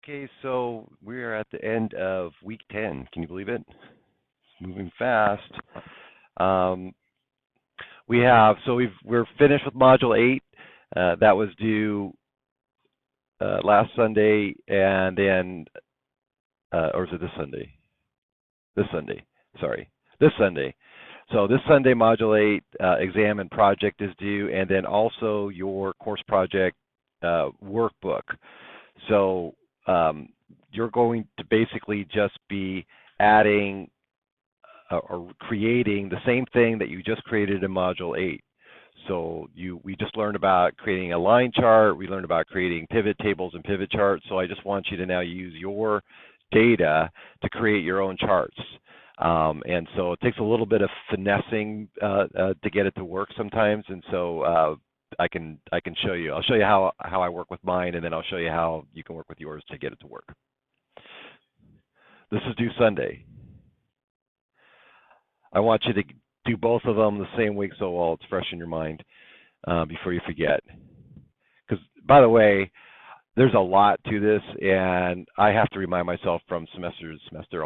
Okay, so we are at the end of week 10. Can you believe it? It's moving fast. Um, we're finished with Module 8. That was due last Sunday, and then, or is it this Sunday? This Sunday, sorry, this Sunday. So this Sunday, Module 8 exam and project is due, and then also your course project workbook. So you're going to basically just be adding or creating the same thing that you just created in Module 8. So we just learned about creating a line chart. We learned about creating pivot tables and pivot charts. So I just want you to now use your data to create your own charts. And so it takes a little bit of finessing to get it to work sometimes. And so I can show you. I'll show you how I work with mine, and then I'll show you how you can work with yours to get it to work. This is due Sunday. I want you to do both of them the same week so while it's fresh in your mind before you forget. Because, by the way, there's a lot to this, and I have to remind myself from semester to semester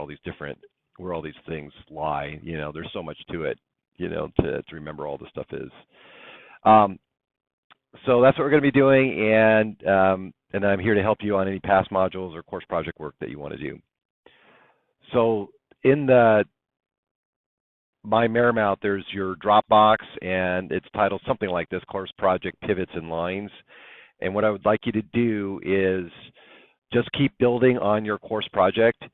where all these things lie. You know, there's so much to it, you know, to remember all this stuff is. So that's what we're going to be doing, and I'm here to help you on any past modules or course project work that you want to do. So in the My Marymount, there's your Dropbox, and it's titled something like this, Course Project Pivots and Lines. And what I would like you to do is just keep building on your course project.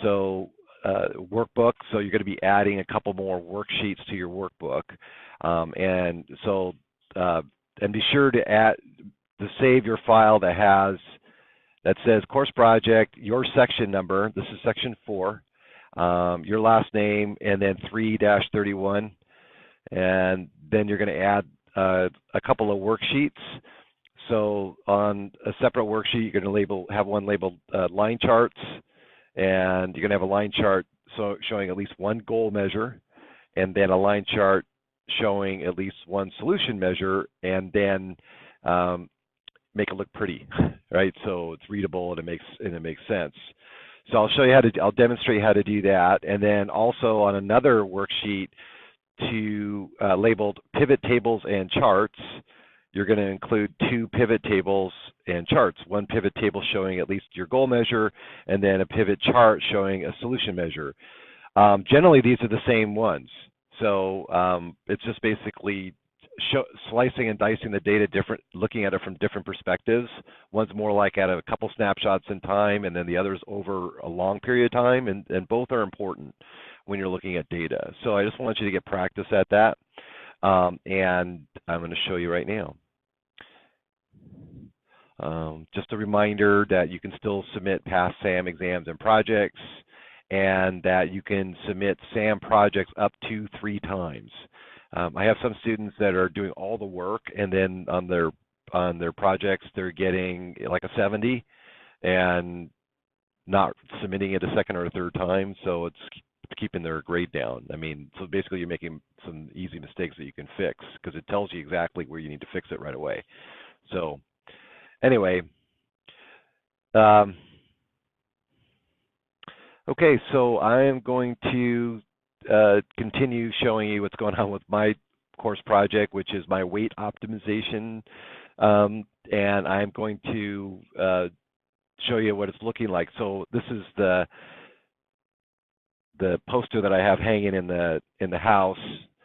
So workbook, so you're going to be adding a couple more worksheets to your workbook. And be sure to save your file that says course project, your section number, this is section 4, your last name, and then 3-31. And then you're going to add a couple of worksheets. So on a separate worksheet, you're going to have one labeled line charts, and you're going to have a line chart showing at least one goal measure, and then a line chart showing at least one solution measure, and then make it look pretty, right? So it's readable and it makes sense. So I'll demonstrate how to do that, and then also on another worksheet labeled pivot tables and charts, you're going to include 2 pivot tables and charts. One pivot table showing at least your goal measure, and then a pivot chart showing a solution measure. Generally, these are the same ones. So it's just basically slicing and dicing the data looking at it from different perspectives. One's more like at a couple snapshots in time, and then the other's over a long period of time, and both are important when you're looking at data. So I just want you to get practice at that, and I'm going to show you right now. Just a reminder that you can still submit past SAM exams and projects, and that you can submit SAM projects up to 3 times. I have some students that are doing all the work, and then on their projects they're getting like a 70 and not submitting it a second or a third time, so it's keeping their grade down. I mean, so basically you're making some easy mistakes that you can fix because it tells you exactly where you need to fix it right away. So anyway, okay, so I am going to continue showing you what's going on with my course project, which is my weight optimization, and I'm going to show you what it's looking like. So this is the poster that I have hanging in the house,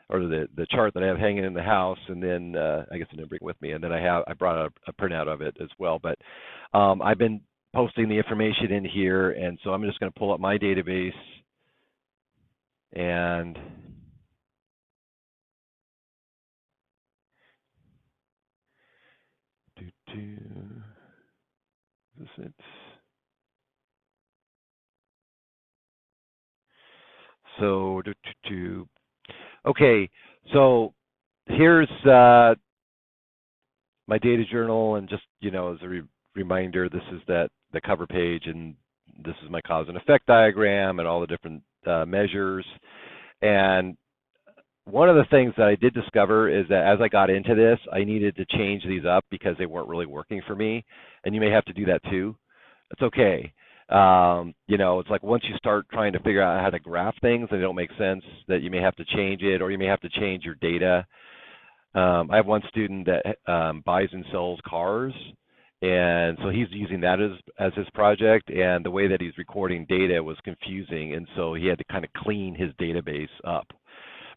or the chart that I have hanging in the house, and then I guess I didn't bring it with me, and then I brought a printout of it as well. But I've been posting the information in here, and so I'm just going to pull up my database and is this it? So okay, so here's my data journal, and just, you know, as a reminder, this is the cover page, and this is my cause and effect diagram and all the different measures. And one of the things that I did discover is that as I got into this, I needed to change these up because they weren't really working for me, and you may have to do that too. It's okay. It's like once you start trying to figure out how to graph things and they don't make sense, that you may have to change it, or you may have to change your data. I have one student that buys and sells cars, and so he's using that as his project. And the way that he's recording data was confusing, and so he had to kind of clean his database up.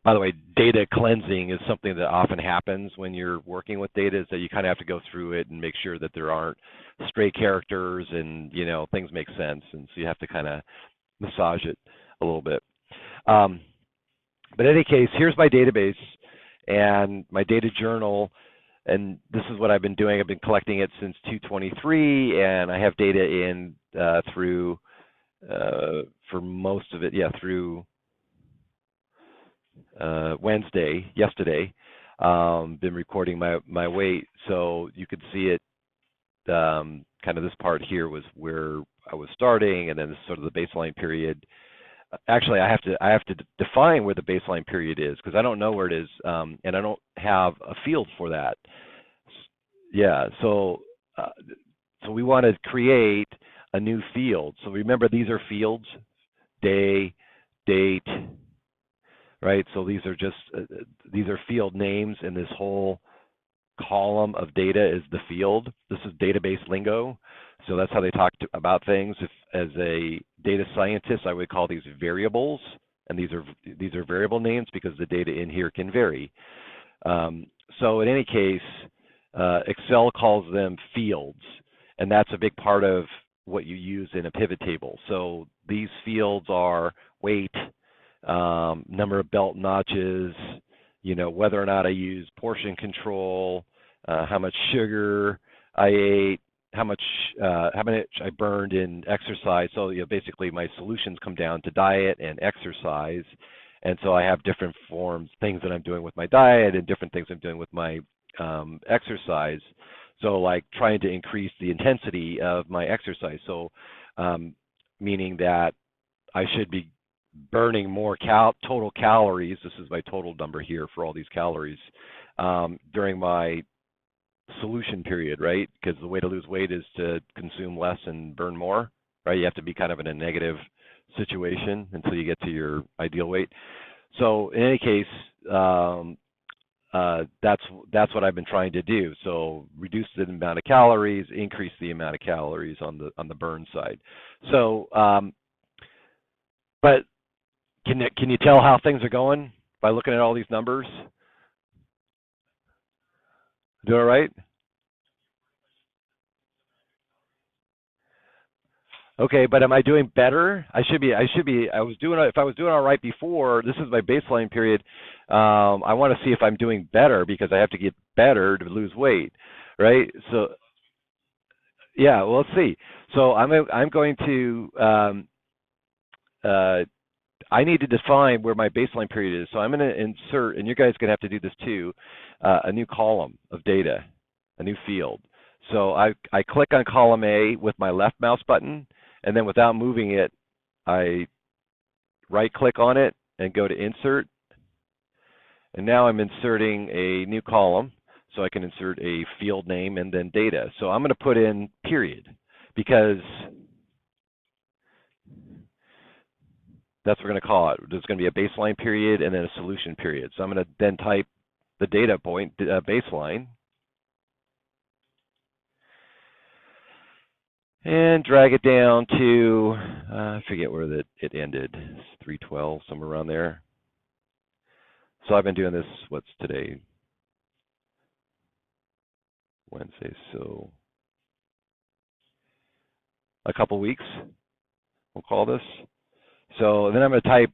By the way, data cleansing is something that often happens when you're working with data, is that you kind of have to go through it and make sure that there aren't stray characters and, things make sense. And so you have to kind of massage it a little bit. But in any case, here's my database and my data journal. And this is what I've been doing. I've been collecting it since 2/23, and I have data in through, for most of it, through Wednesday, yesterday. Been recording my weight, so you could see it. Kind of this part here was where I was starting, and then this is sort of the baseline period. Actually, I have to define where the baseline period is, because I don't know where it is, and I don't have a field for that. Yeah, so we want to create a new field. So remember, these are fields: day, date, right? So these are just these are field names, and this whole column of data is the field. This is database lingo. So that's how they talk about things. If, as a data scientist, I would call these variables, and these are variable names because the data in here can vary. So in any case, Excel calls them fields, and that's a big part of what you use in a pivot table. So these fields are weight, number of belt notches, whether or not I use portion control, how much sugar I ate, how much I burned in exercise. So basically my solutions come down to diet and exercise, and so I have different forms, things that I'm doing with my diet and different things I'm doing with my exercise. So like trying to increase the intensity of my exercise. So meaning that I should be burning more total calories. This is my total number here for all these calories during my solution period, right? Because the way to lose weight is to consume less and burn more, right? You have to be kind of in a negative situation until you get to your ideal weight. So in any case, that's what I've been trying to do. So reduce the amount of calories, increase the amount of calories on the burn side. So, but can you tell how things are going by looking at all these numbers? Doing all right? Okay, but am I doing better? I should be. I was doing. If I was doing all right before, this is my baseline period. I want to see if I'm doing better, because I have to get better to lose weight, right? So, yeah. Well, let's see. So I'm going to. I need to define where my baseline period is. So I'm going to insert, and you guys are going to have to do this too, a new column of data, a new field. So I click on column A with my left mouse button, and then without moving it, I right-click on it and go to Insert. And now I'm inserting a new column, so I can insert a field name and then data. So I'm going to put in period, because that's what we're going to call it. There's going to be a baseline period and then a solution period. So I'm going to then type the data point, baseline, and drag it down to, I forget where it ended, it's 312, somewhere around there. So I've been doing this, what's today? Wednesday, so a couple weeks, we'll call this. So then I'm going to type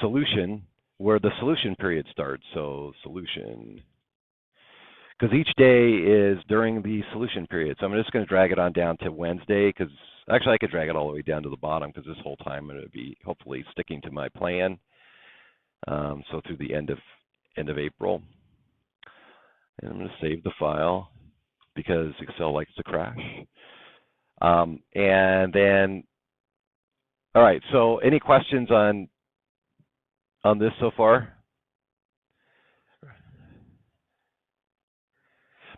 solution, where the solution period starts. So solution, because each day is during the solution period. So I'm just going to drag it on down to Wednesday, because actually I could drag it all the way down to the bottom, because this whole time I'm going to be hopefully sticking to my plan. So through the end of April. And I'm going to save the file, because Excel likes to crash. And then, all right, so any questions on this so far?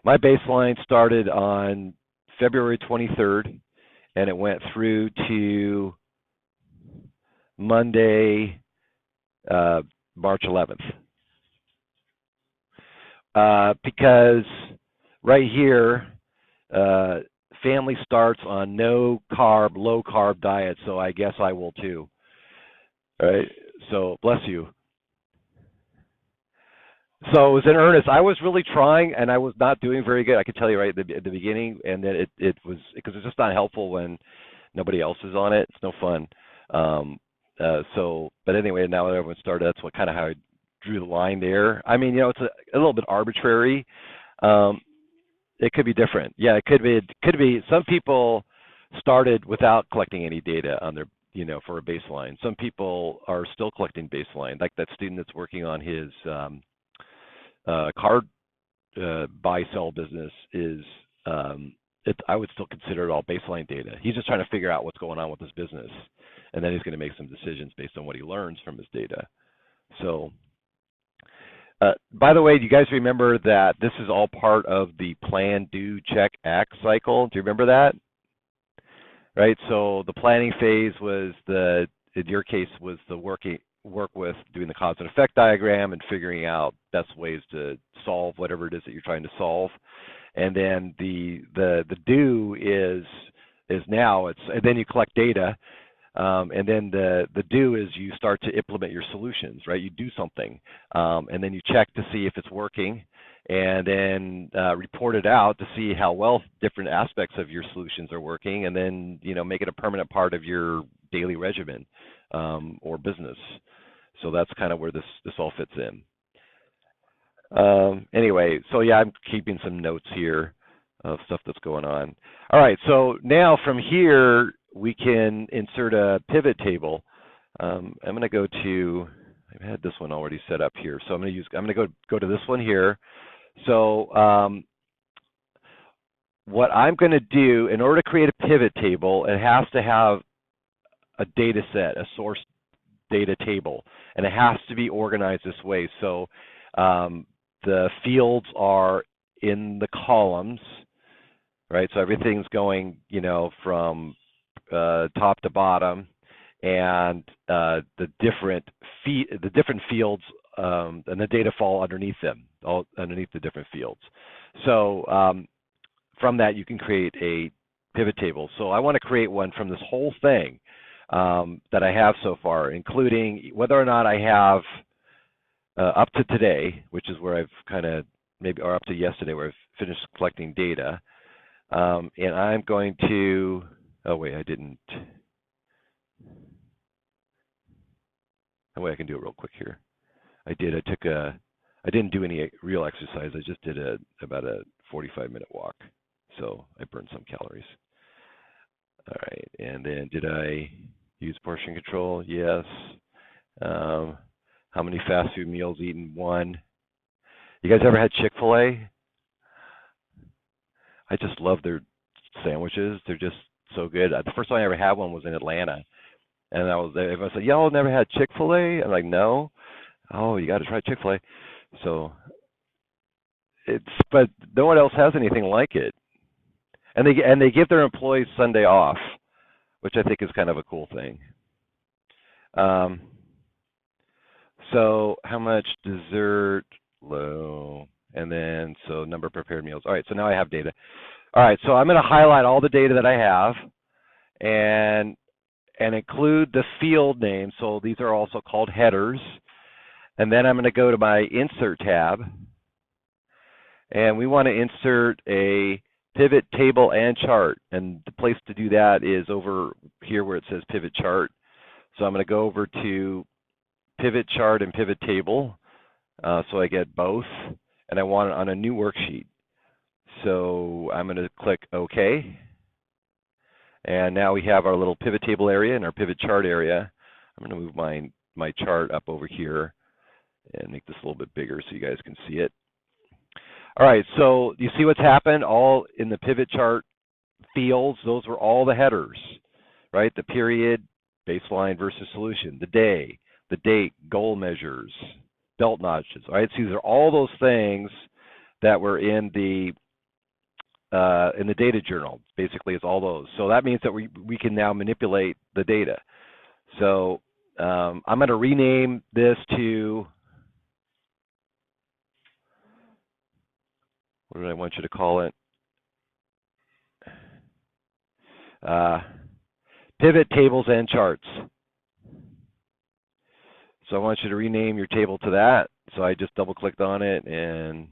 My baseline started on February 23rd, and it went through to Monday, March 11th. Because right here, family starts on no carb, low carb diet, so I guess I will too. All right, so bless you. So it was in earnest. I was really trying, and I was not doing very good. I could tell you right at the beginning, and then it was because it's just not helpful when nobody else is on it. It's no fun. But anyway, now that everyone started, that's what kind of how I drew the line there. I mean, it's a little bit arbitrary. It could be different. Yeah, it could be. It could be. Some people started without collecting any data on their, for a baseline. Some people are still collecting baseline, like that student that's working on his card buy sell business is. I would still consider it all baseline data. He's just trying to figure out what's going on with his business, and then he's going to make some decisions based on what he learns from his data. So. By the way, do you guys remember that this is all part of the plan, do, check, act cycle? Do you remember that? Right. So the planning phase was in your case, was the work with doing the cause and effect diagram and figuring out best ways to solve whatever it is that you're trying to solve. And then the do is now and then you collect data. And then the do is you start to implement your solutions, right? You do something, and then you check to see if it's working, and then report it out to see how well different aspects of your solutions are working, and then make it a permanent part of your daily regimen or business. So that's kind of where this all fits in. Anyway, so yeah, I'm keeping some notes here of stuff that's going on. All right, so now from here, we can insert a pivot table. I'm going to go to, I've had this one already set up here, so I'm going to go to this one here. So what I'm going to do, in order to create a pivot table, it has to have a data set, a source data table, and it has to be organized this way. So the fields are in the columns, right? So everything's going, from top to bottom, and the different fields and the data fall underneath them, all underneath the different fields. So from that, you can create a pivot table. So I want to create one from this whole thing that I have so far, including whether or not I have up to today, which is where I've kind of or up to yesterday, where I've finished collecting data, and I'm going to. Oh wait, I didn't. Oh wait, I can do it real quick here. I didn't do any real exercise. I just did about a 45-minute walk, so I burned some calories. All right, and then did I use portion control? Yes. How many fast food meals eaten? 1. You guys ever had Chick-fil-A? I just love their sandwiches. They're just so good. The first time I ever had one was in Atlanta, and everyone said, "Y'all never had Chick-fil-A?" I'm like, "No." Oh, you got to try Chick-fil-A. So but no one else has anything like it, and they give their employees Sunday off, which I think is kind of a cool thing. So how much dessert? Low, and then so number of prepared meals. All right, so now I have data. All right, so I'm going to highlight all the data that I have and include the field names. So these are also called headers. And then I'm going to go to my Insert tab. And we want to insert a pivot table and chart. And the place to do that is over here where it says Pivot Chart. So I'm going to go over to Pivot Chart and Pivot Table. So I get both. And I want it on a new worksheet. So I'm going to click OK. And now we have our little pivot table area and our pivot chart area. I'm going to move my chart up over here and make this a little bit bigger so you guys can see it. All right, so you see what's happened? All in the pivot chart fields, those were all the headers, right? The period, baseline versus solution, the day, the date, goal measures, belt notches, all right? So these are all those things that were in the in the data journal. Basically, it's all those. So that means that we can now manipulate the data. So I'm going to rename this to, what did I want you to call it? Pivot tables and charts. So I want you to rename your table to that. So I just double clicked on it, and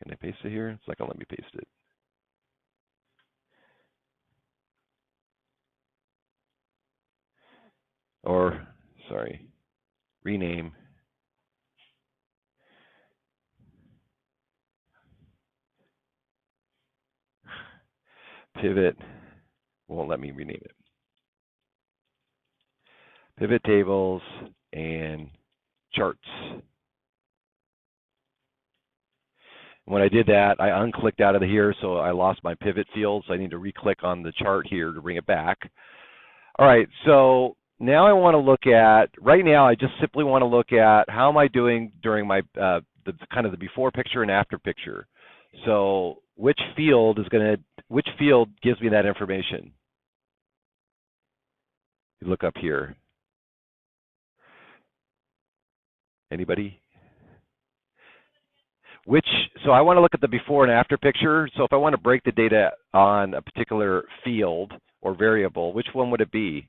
can I paste it here? It's not going to let me paste it. Or, sorry, rename. Pivot won't let me rename it. Pivot tables and charts. When I did that, I unclicked out of here, so I lost my pivot field. So I need to re-click on the chart here to bring it back. All right, so now I want to look at, right now I just simply want to look at how am I doing during my, the kind of the before picture and after picture. So which field gives me that information? You look up here. Anybody? So I want to look at the before and after picture. So if I want to break the data on a particular field or variable, which one would it be?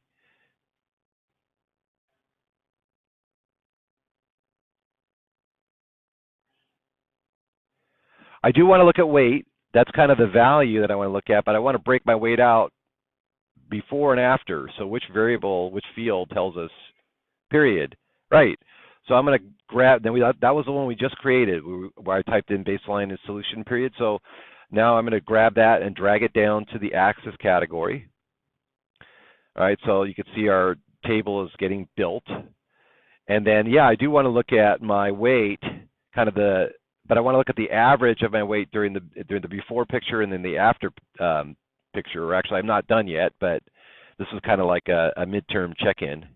I do want to look at weight. That's kind of the value that I want to look at, but I want to break my weight out before and after. So which variable, which field tells us period? Right. So I'm going to grab, that was the one we just created where I typed in baseline and solution period. So now I'm going to grab that and drag it down to the axis category. All right, so you can see our table is getting built. And then, yeah, I do want to look at my weight, but I want to look at the average of my weight during the before picture and then the after picture. Or actually, I'm not done yet, but this is kind of like a midterm check-in.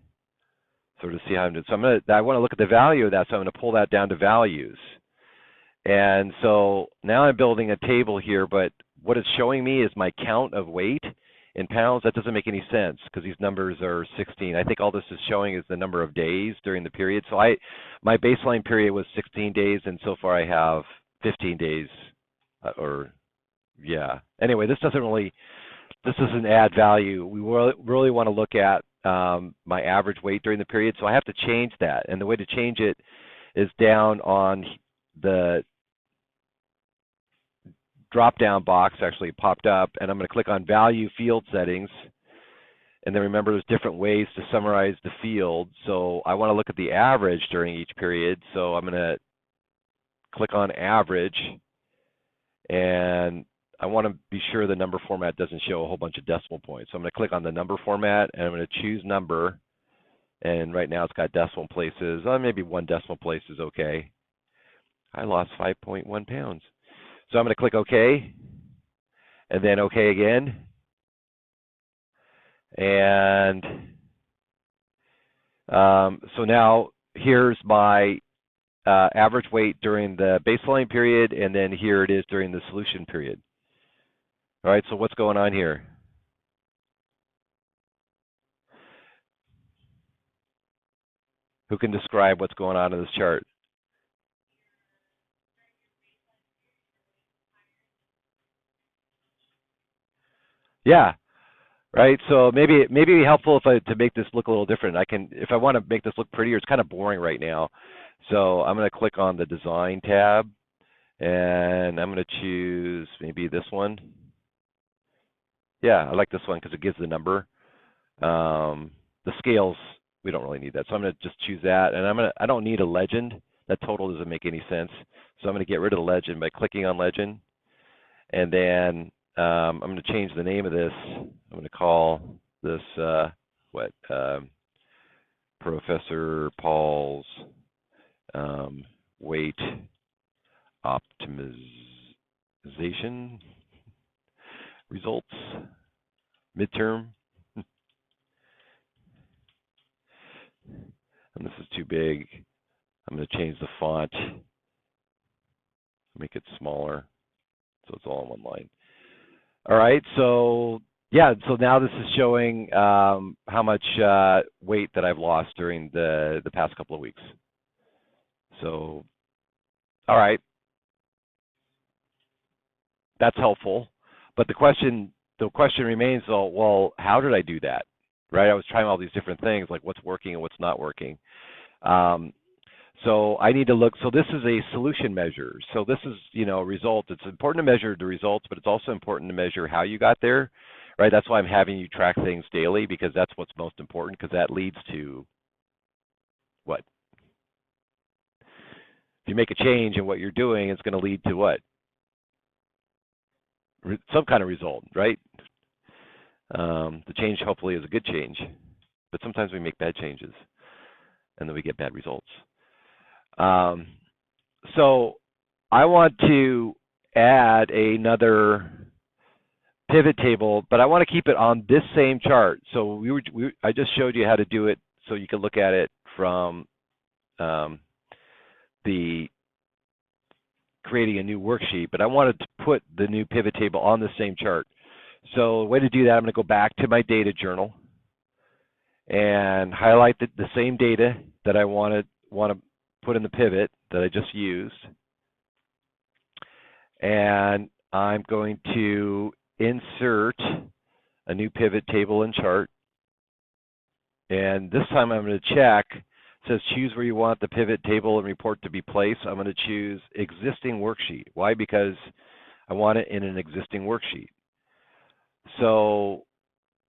So to see how I'm doing. So I want to look at the value of that, so I'm going to pull that down to values. And so now I'm building a table here, but what it's showing me is my count of weight in pounds. That doesn't make any sense because these numbers are 16. I think all this is showing is the number of days during the period. So my baseline period was 16 days, and so far I have 15 days. Anyway, this doesn't add value. We really want to look at my average weight during the period. So I have to change that. And the way to change it is down on the drop-down box actually popped up, and I'm going to click on Value Field Settings. And then remember, there's different ways to summarize the field. So I want to look at the average during each period. So I'm going to click on Average, and I want to be sure the number format doesn't show a whole bunch of decimal points. So I'm going to click on the number format, and I'm going to choose number. And right now it's got decimal places. Maybe one decimal place is okay. I lost 5.1 pounds. So I'm going to click OK, and then OK again. And so now here's my average weight during the baseline period, and then here it is during the solution period. All right, so what's going on here? Who can describe what's going on in this chart? Yeah, right. So maybe it'd be helpful to make this look a little different. If I want to make this look prettier, it's kind of boring right now. So I'm going to click on the Design tab, and I'm going to choose maybe this one. Yeah, I like this one because it gives the number. The scales, we don't really need that. So I'm going to just choose that, and I don't need a legend. That total doesn't make any sense. So I'm going to get rid of the legend by clicking on legend, and then I'm going to change the name of this. I'm going to call this Professor Paul's weight optimization results midterm. And this is too big. I'm going to change the font. Make it smaller so it's all in one line. All right, so yeah, so now this is showing how much weight that I've lost during the past couple of weeks. So, all right, that's helpful. But the question remains, though, well, how did I do that? Right? I was trying all these different things, like what's working and what's not working. So I need to look. So this is a solution measure. So this is, results. It's important to measure the results, but it's also important to measure how you got there, right? That's why I'm having you track things daily, because that's what's most important, because that leads to what? If you make a change in what you're doing, it's going to lead to what? Some kind of result, right? The change hopefully is a good change, but sometimes we make bad changes and then we get bad results. So I want to add another pivot table, but I want to keep it on this same chart. So I just showed you how to do it so you can look at it from the creating a new worksheet, but I wanted to put the new pivot table on the same chart. So the way to do that, I'm going to go back to my data journal and highlight the same data that I want to put in the pivot that I just used. And I'm going to insert a new pivot table and chart. And this time I'm going to check. It says choose where you want the pivot table and report to be placed. I'm going to choose existing worksheet. Why? Because I want it in an existing worksheet. So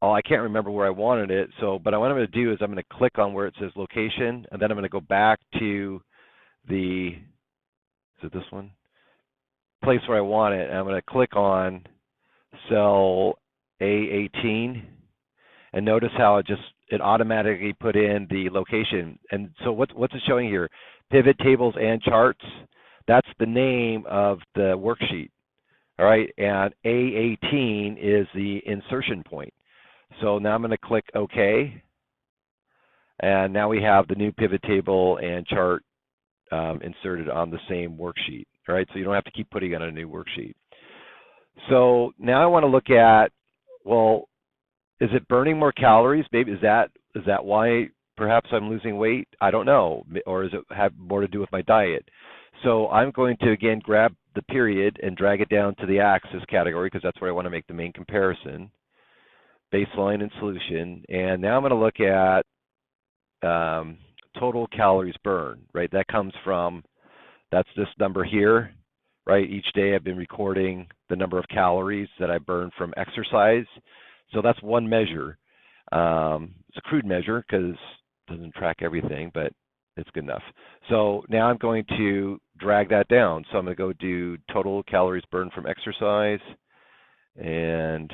I can't remember where I wanted it. But what I'm going to do is I'm going to click on where it says location, and then I'm going to go back to is it this one? Place where I want it, and I'm going to click on cell A18, and notice how it automatically put in the location. And so what's it showing here? Pivot tables and charts. That's the name of the worksheet. All right, and A18 is the insertion point. So now I'm going to click OK, and now we have the new pivot table and chart inserted on the same worksheet. All right, so you don't have to keep putting on a new worksheet. So now I want to look at, well, is it burning more calories? Maybe is that why perhaps I'm losing weight? I don't know. Or does it have more to do with my diet? So I'm going to again grab the period and drag it down to the axis category, because that's where I want to make the main comparison. Baseline and solution. And now I'm going to look at total calories burned, right? That comes from, that's this number here, right? Each day I've been recording the number of calories that I burn from exercise. So that's one measure. It's a crude measure because it doesn't track everything, but it's good enough. So now I'm going to drag that down. So I'm going to go do total calories burned from exercise and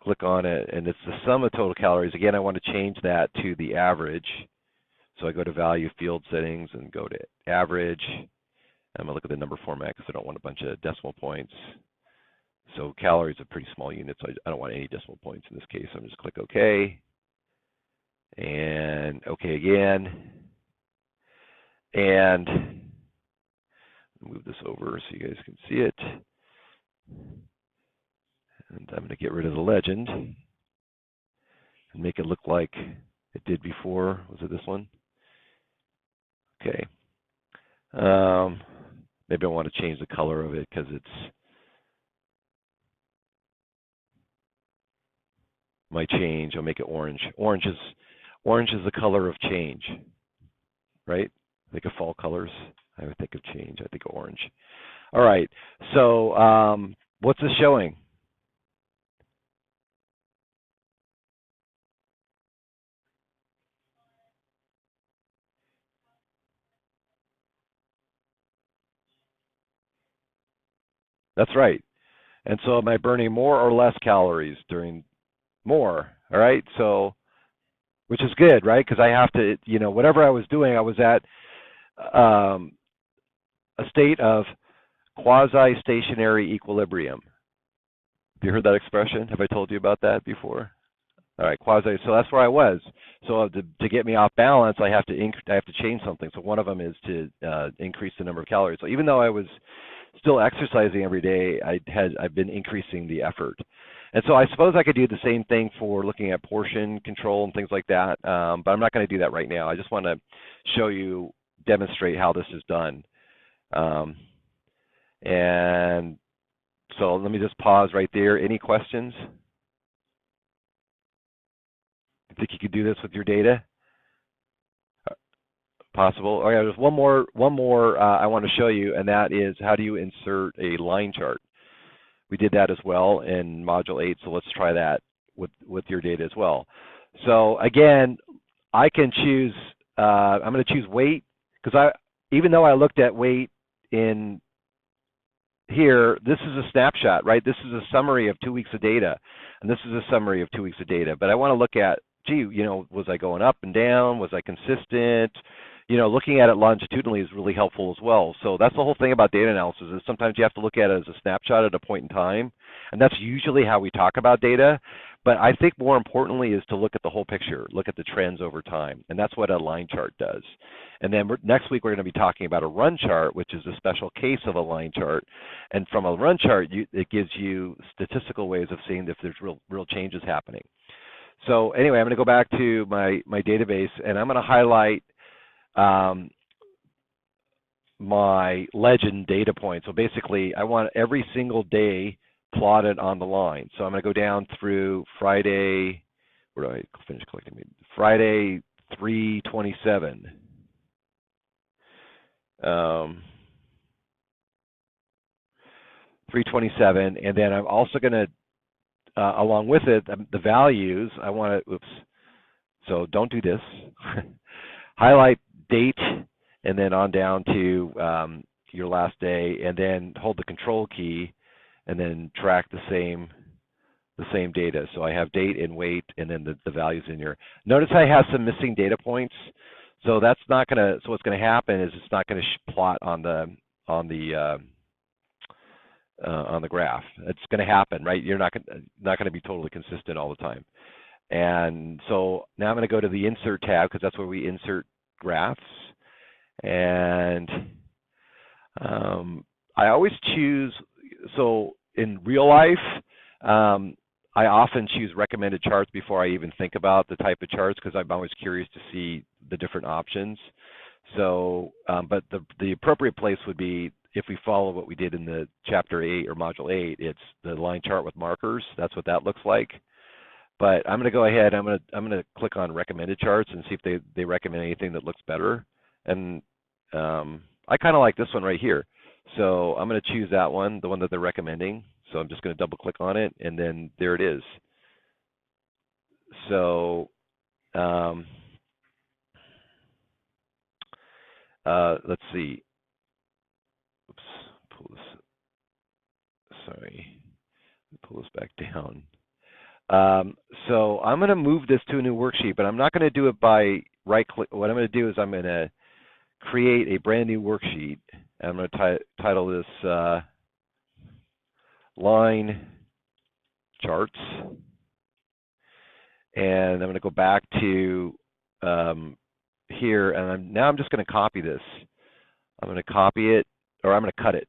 click on it, and it's the sum of total calories. Again, I want to change that to the average. So I go to value field settings and go to average. I'm going to look at the number format because I don't want a bunch of decimal points. So calories are pretty small units, so I don't want any decimal points in this case. So I'm just click OK. And OK again. And move this over so you guys can see it. And I'm going to get rid of the legend and make it look like it did before. Was it this one? Okay. Maybe I want to change the color of it because it's my change. I'll make it orange. Orange is the color of change, right? Think of fall colors. I would think of change. I think of orange. All right. So what's this showing? That's right. And so am I burning more or less calories during more? All right. So, which is good, right? Because I have to, whatever I was doing, I was at a state of quasi-stationary equilibrium. Have you heard that expression? Have I told you about that before? All right, quasi. So that's where I was. So to get me off balance, I have to change something. So one of them is to increase the number of calories. So even though I was still exercising every day, I've been increasing the effort. And so I suppose I could do the same thing for looking at portion control and things like that, but I'm not going to do that right now. I just want to show you, demonstrate how this is done. And so let me just pause right there. Any questions? You think you could do this with your data? Possible. Okay, there's one more I want to show you, and that is how do you insert a line chart. We did that as well in Module 8, so let's try that with your data as well. So again, I can choose, I'm going to choose weight, because even though I looked at weight in here, this is a snapshot, right? This is a summary of 2 weeks of data, and this is a summary of 2 weeks of data. But I want to look at, gee, was I going up and down? Was I consistent? Looking at it longitudinally is really helpful as well. So that's the whole thing about data analysis, is sometimes you have to look at it as a snapshot at a point in time, and that's usually how we talk about data. But I think more importantly is to look at the whole picture, look at the trends over time, and that's what a line chart does. And then next week we're going to be talking about a run chart, which is a special case of a line chart. And from a run chart, it gives you statistical ways of seeing if there's real changes happening. So anyway, I'm going to go back to my database, and I'm going to highlight my legend data point. So basically, I want every single day plotted on the line. So I'm going to go down through Friday. Where do I finish collecting? Friday 3/27. 3/27, and then I'm also going to, along with it, the values. I want to. Oops. So don't do this. Highlight date, and then on down to your last day, and then hold the control key, and then track the same data. So I have date and weight, and then the values in here. Notice I have some missing data points. So that's not going to. So what's going to happen is it's not going to plot on the graph. It's going to happen, right? You're not going to be totally consistent all the time. And so now I'm going to go to the Insert tab, because that's where we insert graphs. And I always choose, so in real life, I often choose recommended charts before I even think about the type of charts, because I'm always curious to see the different options. So, but the appropriate place would be, if we follow what we did in the Chapter 8 or Module 8, it's the line chart with markers. That's what that looks like. But I'm going to go ahead. I'm going to click on recommended charts and see if they recommend anything that looks better. And I kind of like this one right here. So I'm going to choose that one, the one that they're recommending. So I'm just going to double click on it, and then there it is. So let's see. Oops, pull this. Sorry, pull this back down. So I'm going to move this to a new worksheet, but I'm not going to do it by right click. What I'm going to do is I'm going to create a brand new worksheet. And I'm going to title this line charts. And I'm going to go back to here, and now I'm just going to copy this. I'm going to copy it, or I'm going to cut it.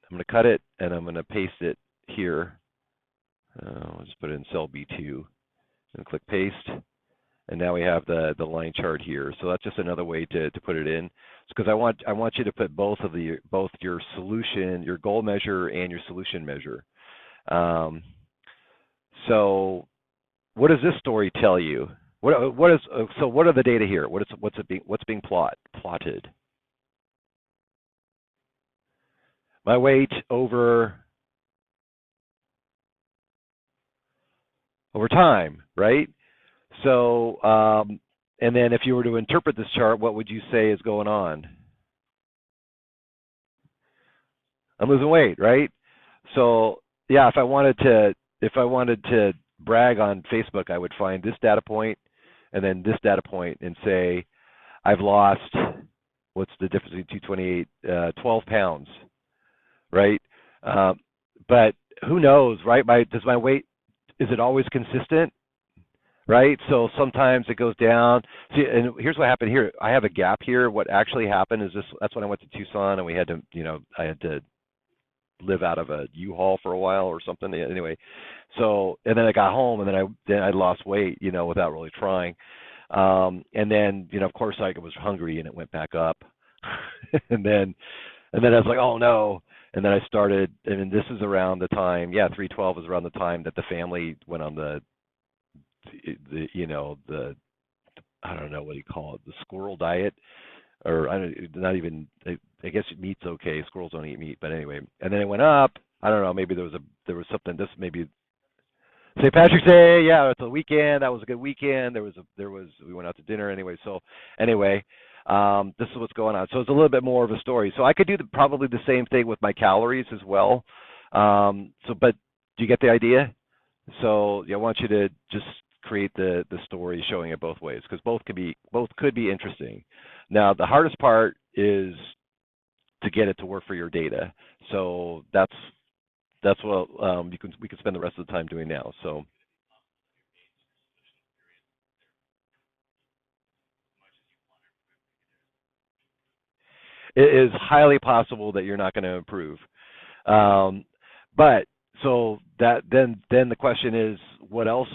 I'm going to cut it, and I'm going to paste it here. I'll just put it in cell B2 and click paste. And now we have the line chart here. So that's just another way to put it in. It's because I want you to put both your solution, your goal measure, and your solution measure. So what does this story tell you? What are the data here? What's being plotted? My weight over time, right? So, and then if you were to interpret this chart, what would you say is going on? I'm losing weight, right? So, yeah, if I wanted to brag on Facebook, I would find this data point and then this data point and say, I've lost, what's the difference between 228, 12 pounds, right? But who knows, right? Does my weight, is it always consistent? right? So sometimes it goes down. See, and here's what happened here. I have a gap here. What actually happened is this. That's when I went to Tucson, and we had to, I had to live out of a U-Haul for a while or something. Anyway, so and then I got home, and then I lost weight, without really trying. And then, of course, I was hungry, and it went back up. and then and then I was like, oh no. And then I started, and this is around the time, 312 is around the time that the family went on the I don't know what do you call it, the squirrel diet, or I don't, not even. I guess meat's okay. Squirrels don't eat meat, but anyway. And then it went up. I don't know. Maybe there was something. This maybe St. Patrick's Day. Yeah, it's a weekend. That was a good weekend. We went out to dinner anyway. So anyway, this is what's going on. So it's a little bit more of a story. So I could do probably the same thing with my calories as well. But do you get the idea? So I want you to just create the story showing it both ways, because both could be interesting. Now the hardest part is to get it to work for your data. So that's what we can spend the rest of the time doing now. So it is highly possible that you're not going to improve. Um, but so that then the question is, what else?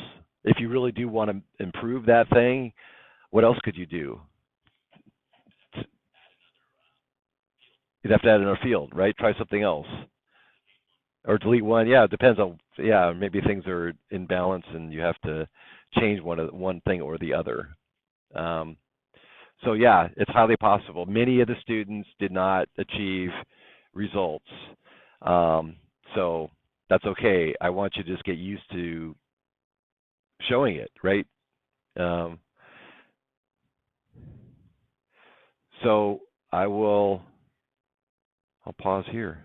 If you really do want to improve that thing, what else could you do? You'd have to add another field, right? Try something else, or delete one. Yeah, it depends on. Yeah, maybe things are in balance and you have to change one thing or the other. Um, so yeah, it's highly possible. Many of the students did not achieve results. Um, so that's okay. I want you to just get used to showing it, right? Um, so I will. I'll pause here.